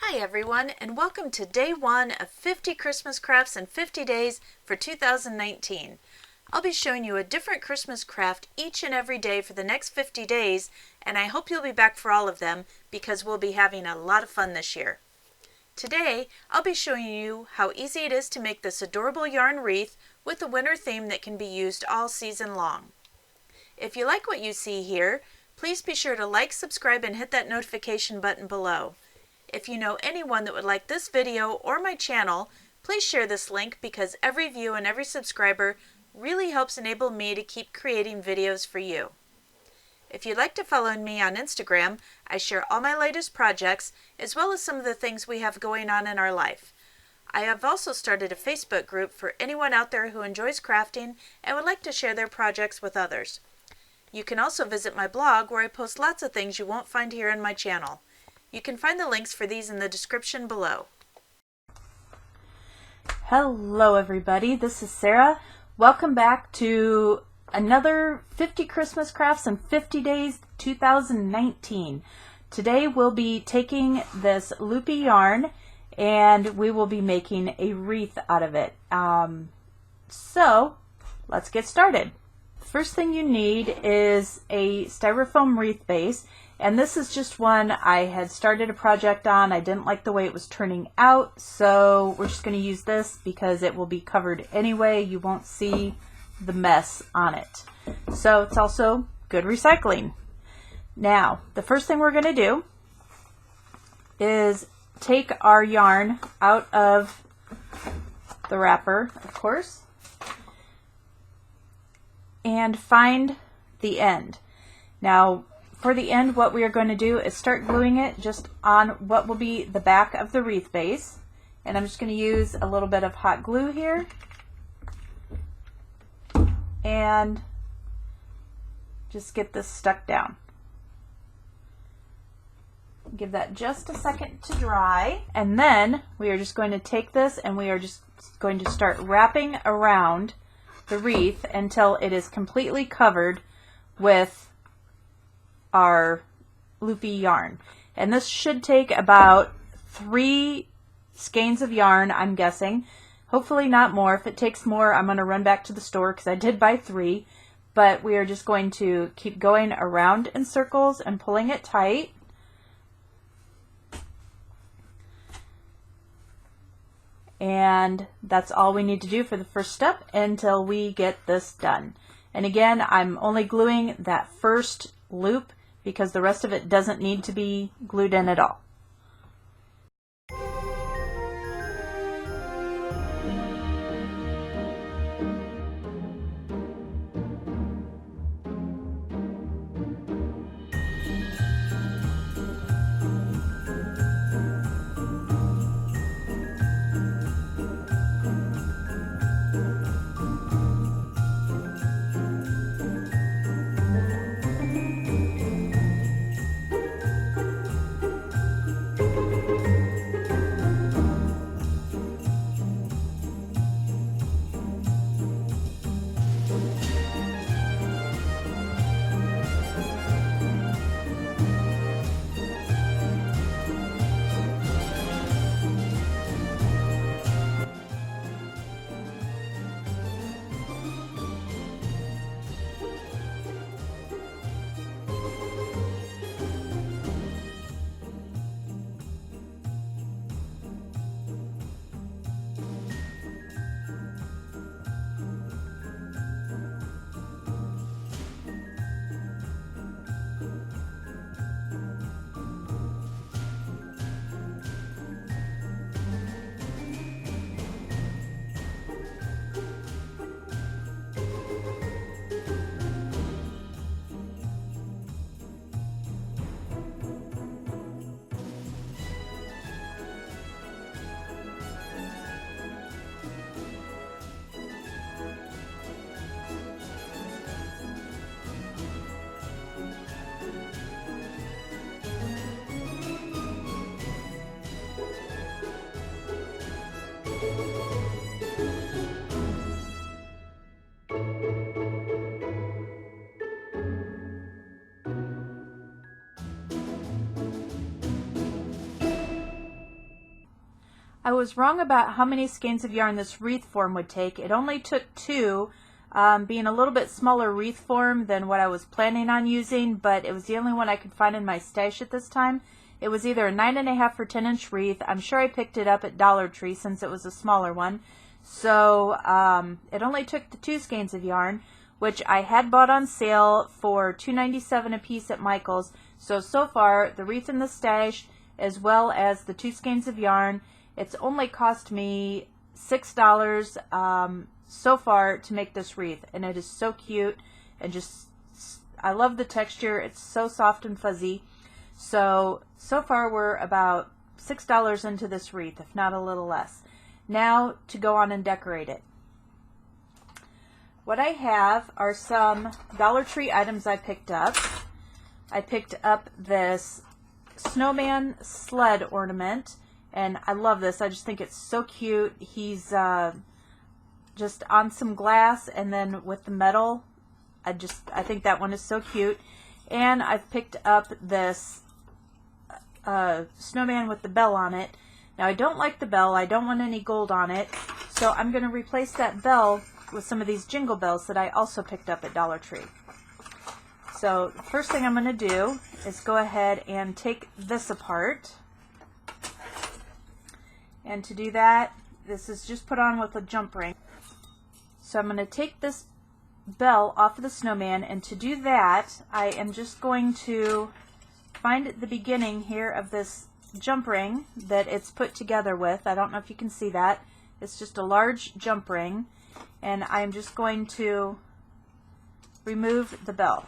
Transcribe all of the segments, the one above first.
Hi everyone, and welcome to day 1 of 50 Christmas crafts in 50 days for 2019. I'll be showing you a different Christmas craft each and every day for the next 50 days, and I hope you'll be back for all of them because we'll be having a lot of fun this year. Today, I'll be showing you how easy it is to make this adorable yarn wreath with a winter theme that can be used all season long. If you like what you see here, please be sure to like, subscribe, and hit that notification button below. If you know anyone that would like this video or my channel, please share this link because every view and every subscriber really helps enable me to keep creating videos for you. If you'd like to follow me on Instagram, I share all my latest projects as well as some of the things we have going on in our life. I have also started a Facebook group for anyone out there who enjoys crafting and would like to share their projects with others. You can also visit my blog where I post lots of things you won't find here on my channel. You can find the links for these in the description below. Hello everybody, this is Sarah. Welcome back to another 50 Christmas crafts in 50 days 2019. Today we'll be taking this loopy yarn and we will be making a wreath out of it. So let's get started. First thing you need is a styrofoam wreath base. And this is just one I had started a project on. I didn't like the way it was turning out, so we're just going to use this because it will be covered anyway. You won't see the mess on it. So it's also good recycling. Now, the first thing we're going to do is take our yarn out of the wrapper, of course, and find the end. Now, for the end, what we are going to do is start gluing it just on what will be the back of the wreath base. And I'm just going to use a little bit of hot glue here. And just get this stuck down. Give that just a second to dry. And then we are just going to take this and we are just going to start wrapping around the wreath until it is completely covered with our loopy yarn. And this should take about 3 skeins of yarn, I'm guessing. Hopefully not more. If it takes more, I'm going to run back to the store because I did buy 3. But we are just going to keep going around in circles and pulling it tight. And that's all we need to do for the first step until we get this done. And again, I'm only gluing that first loop because the rest of it doesn't need to be glued in at all. I was wrong about how many skeins of yarn this wreath form would take. It only took 2, being a little bit smaller wreath form than what I was planning on using, but it was the only one I could find in my stash at this time. It was either a 9.5 or 10-inch wreath. I'm sure I picked it up at Dollar Tree since it was a smaller one. So it only took the 2 skeins of yarn, which I had bought on sale for $2.97 a piece at Michael's. So far, the wreath in the stash, as well as the 2 skeins of yarn, it's only cost me $6 so far to make this wreath, and it is so cute, and just, I love the texture. It's so soft and fuzzy. So far we're about $6 into this wreath, if not a little less. Now to go on and decorate it. What I have are some Dollar Tree items I picked up. I picked up this snowman sled ornament, and I love this. I just think it's so cute. He's just on some glass, and then with the metal, I think that one is so cute. And I've picked up this snowman with the bell on it. Now I don't like the bell. I don't want any gold on it, so I'm going to replace that bell with some of these jingle bells that I also picked up at Dollar Tree. So the first thing I'm going to do is go ahead and take this apart. And to do that, this is just put on with a jump ring. So I'm going to take this bell off of the snowman, and to do that, I am just going to find the beginning here of this jump ring that it's put together with. I don't know if you can see that. It's just a large jump ring, and I'm just going to remove the bell.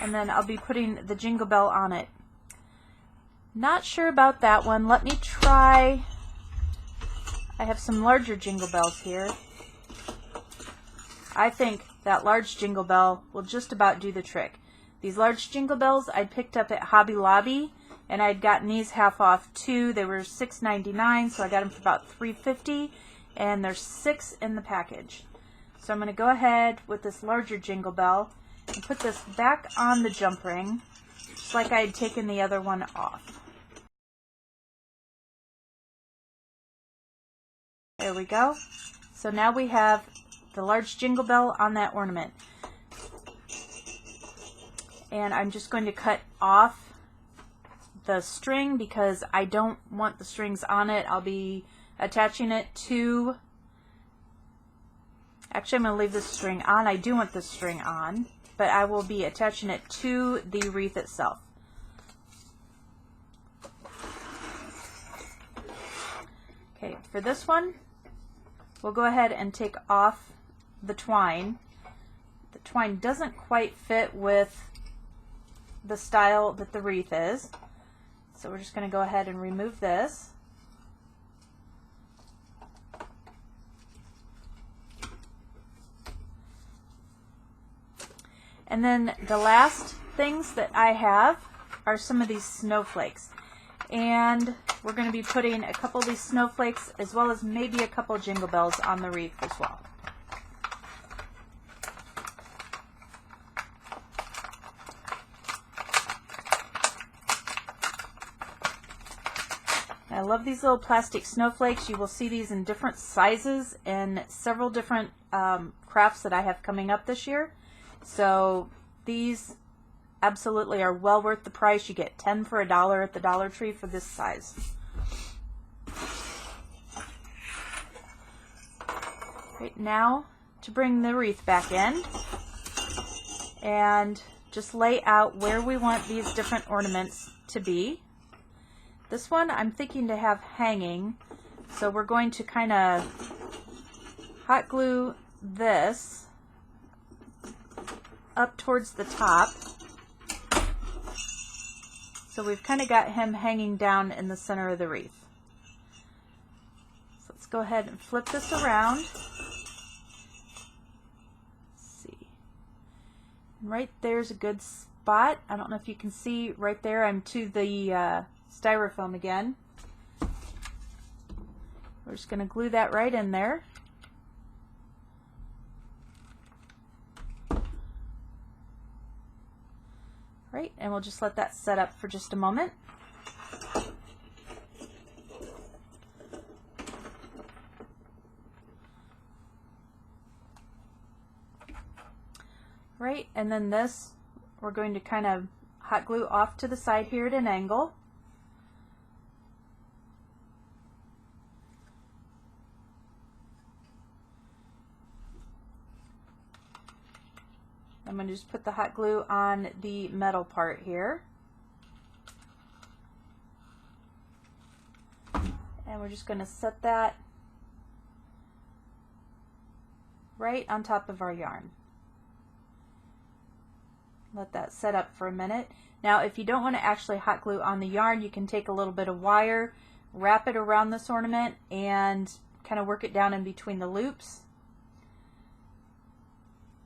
And then I'll be putting the jingle bell on it. Not sure about that one. Let me try. I have some larger jingle bells here. I think that large jingle bell will just about do the trick. These large jingle bells I picked up at Hobby Lobby, and I'd gotten these half off too. They were $6.99, so I got them for about $3.50, and there's 6 in the package. So I'm going to go ahead with this larger jingle bell and put this back on the jump ring, just like I had taken the other one off. There we go. So now we have the large jingle bell on that ornament. And I'm just going to cut off the string because I don't want the strings on it. I'll be attaching it to... Actually, I'm going to leave this string on. I do want this string on, but I will be attaching it to the wreath itself. Okay, for this one, we'll go ahead and take off the twine. The twine doesn't quite fit with the style that the wreath is, so we're just going to go ahead and remove this. And then the last things that I have are some of these snowflakes. And we're going to be putting a couple of these snowflakes as well as maybe a couple jingle bells on the wreath as well. I love these little plastic snowflakes. You will see these in different sizes and several different crafts that I have coming up this year. So these absolutely are well worth the price. You get 10 for $1 at the Dollar Tree for this size. Right now, to bring the wreath back in and just lay out where we want these different ornaments to be. This one I'm thinking to have hanging, so we're going to kind of hot glue this up towards the top. So we've kind of got him hanging down in the center of the wreath. So let's go ahead and flip this around. Let's see. And right there's a good spot. I don't know if you can see right there. I'm to the styrofoam again. We're just going to glue that right in there. Right, and we'll just let that set up for just a moment. Right, and then this we're going to kind of hot glue off to the side here at an angle. I'm going to just put the hot glue on the metal part here. And we're just going to set that right on top of our yarn. Let that set up for a minute. Now if you don't want to actually hot glue on the yarn, you can take a little bit of wire, wrap it around this ornament, and kind of work it down in between the loops.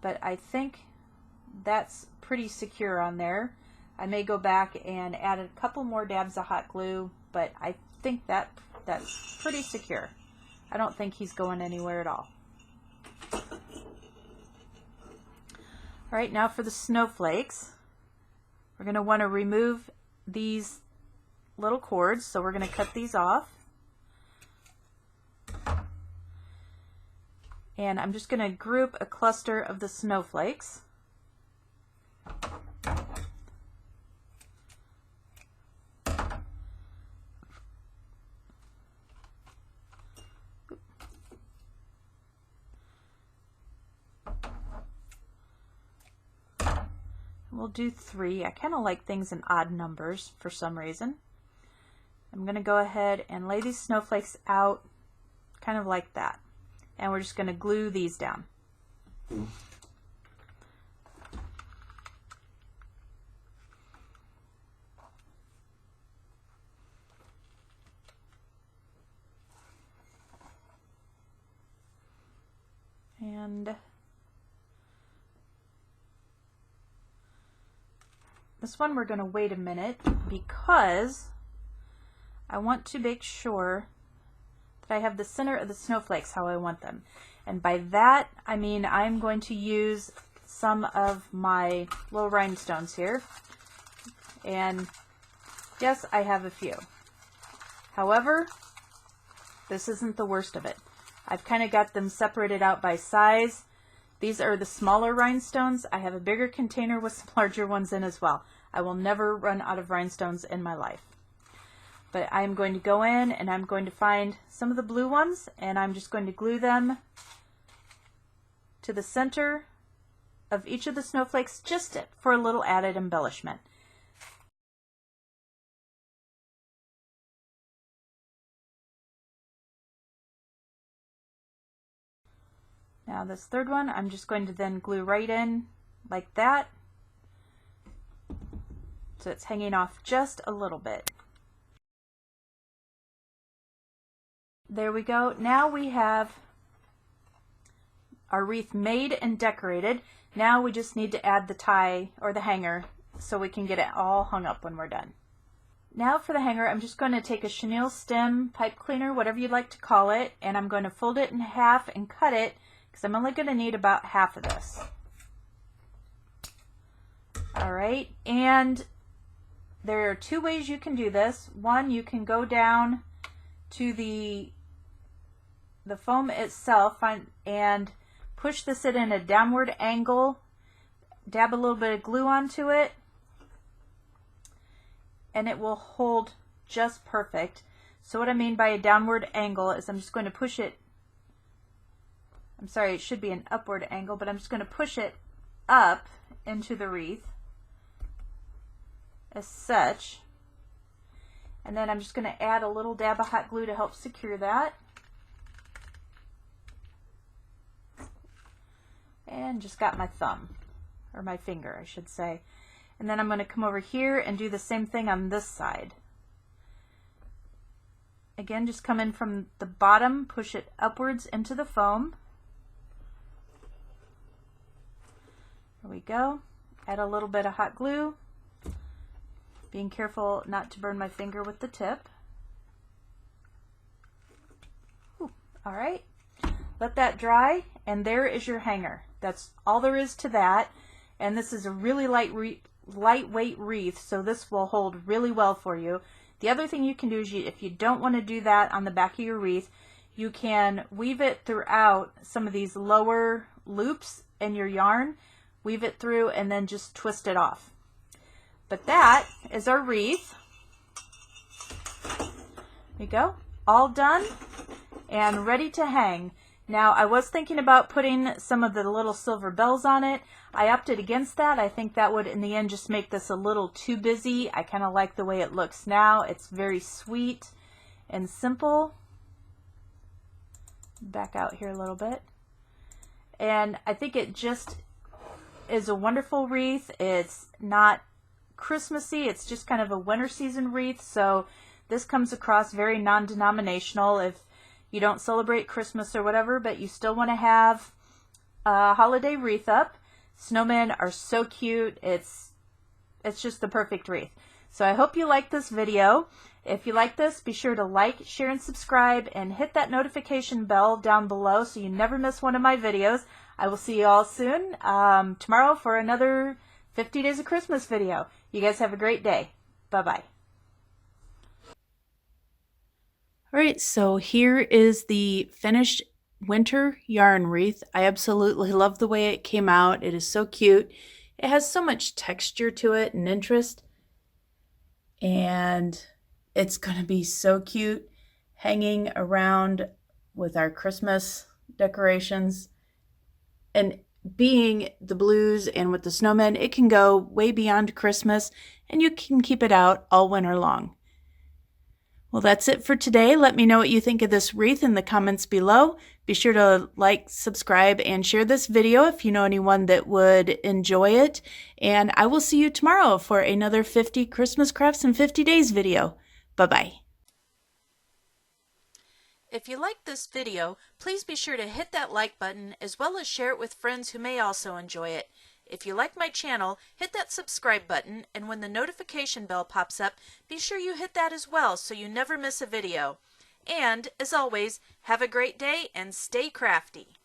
But I think that's pretty secure on there. I may go back and add a couple more dabs of hot glue, but I think that's pretty secure. I don't think he's going anywhere at all. All right, now for the snowflakes, we're going to want to remove these little cords, so we're going to cut these off. And I'm just going to group a cluster of the snowflakes. We'll do 3. I kind of like things in odd numbers for some reason. I'm going to go ahead and lay these snowflakes out kind of like that. And we're just going to glue these down. And this one we're going to wait a minute because I want to make sure that I have the center of the snowflakes how I want them. And by that I mean I'm going to use some of my little rhinestones here. And yes, I have a few. However, this isn't the worst of it. I've kind of got them separated out by size. These are the smaller rhinestones. I have a bigger container with some larger ones in as well. I will never run out of rhinestones in my life. But I'm going to go in and I'm going to find some of the blue ones and I'm just going to glue them to the center of each of the snowflakes just for a little added embellishment. Now this third one, I'm just going to then glue right in like that. So it's hanging off just a little bit. There we go. Now we have our wreath made and decorated. Now we just need to add the tie or the hanger so we can get it all hung up when we're done. Now for the hanger, I'm just going to take a chenille stem, pipe cleaner, whatever you'd like to call it, and I'm going to fold it in half and cut it because I'm only going to need about half of this. All right, and there are 2 ways you can do this. One, you can go down to the foam itself and push this in a downward angle, dab a little bit of glue onto it, and it will hold just perfect. So what I mean by a downward angle is I'm just going to push it, I'm sorry, it should be an upward angle, but I'm just going to push it up into the wreath as such. And then I'm just going to add a little dab of hot glue to help secure that. And just got my thumb, or my finger I should say. And then I'm going to come over here and do the same thing on this side. Again, just come in from the bottom, push it upwards into the foam. There we go. Add a little bit of hot glue. Being careful not to burn my finger with the tip. All right, let that dry, and there is your hanger. That's all there is to that. And this is a really light lightweight wreath, so this will hold really well for you. The other thing you can do is if you don't want to do that on the back of your wreath, you can weave it throughout some of these lower loops in your yarn. Weave it through and then just twist it off. But that is our wreath. There you go. All done and ready to hang. Now, I was thinking about putting some of the little silver bells on it. I opted against that. I think that would, in the end, just make this a little too busy. I kind of like the way it looks now. It's very sweet and simple. Back out here a little bit. And I think it just is a wonderful wreath. It's not Christmassy. It's just kind of a winter season wreath. So this comes across very non-denominational. If you don't celebrate Christmas or whatever, but you still want to have a holiday wreath up, snowmen are so cute. It's just the perfect wreath. So I hope you like this video. If you like this, be sure to like, share, and subscribe, and hit that notification bell down below so you never miss one of my videos. I will see you all soon tomorrow for another 50 Days of Christmas video. You guys have a great day. Bye-bye. Alright, so here is the finished winter yarn wreath. I absolutely love the way it came out. It is so cute. It has so much texture to it and interest. And it's going to be so cute hanging around with our Christmas decorations. And being the blues and with the snowmen, it can go way beyond Christmas, and you can keep it out all winter long. Well, that's it for today. Let me know what you think of this wreath in the comments below. Be sure to like, subscribe, and share this video if you know anyone that would enjoy it. And I will see you tomorrow for another 50 Christmas Crafts in 50 Days video. Bye-bye. If you liked this video, please be sure to hit that like button as well as share it with friends who may also enjoy it. If you like my channel, hit that subscribe button, and when the notification bell pops up, be sure you hit that as well so you never miss a video. And, as always, have a great day and stay crafty.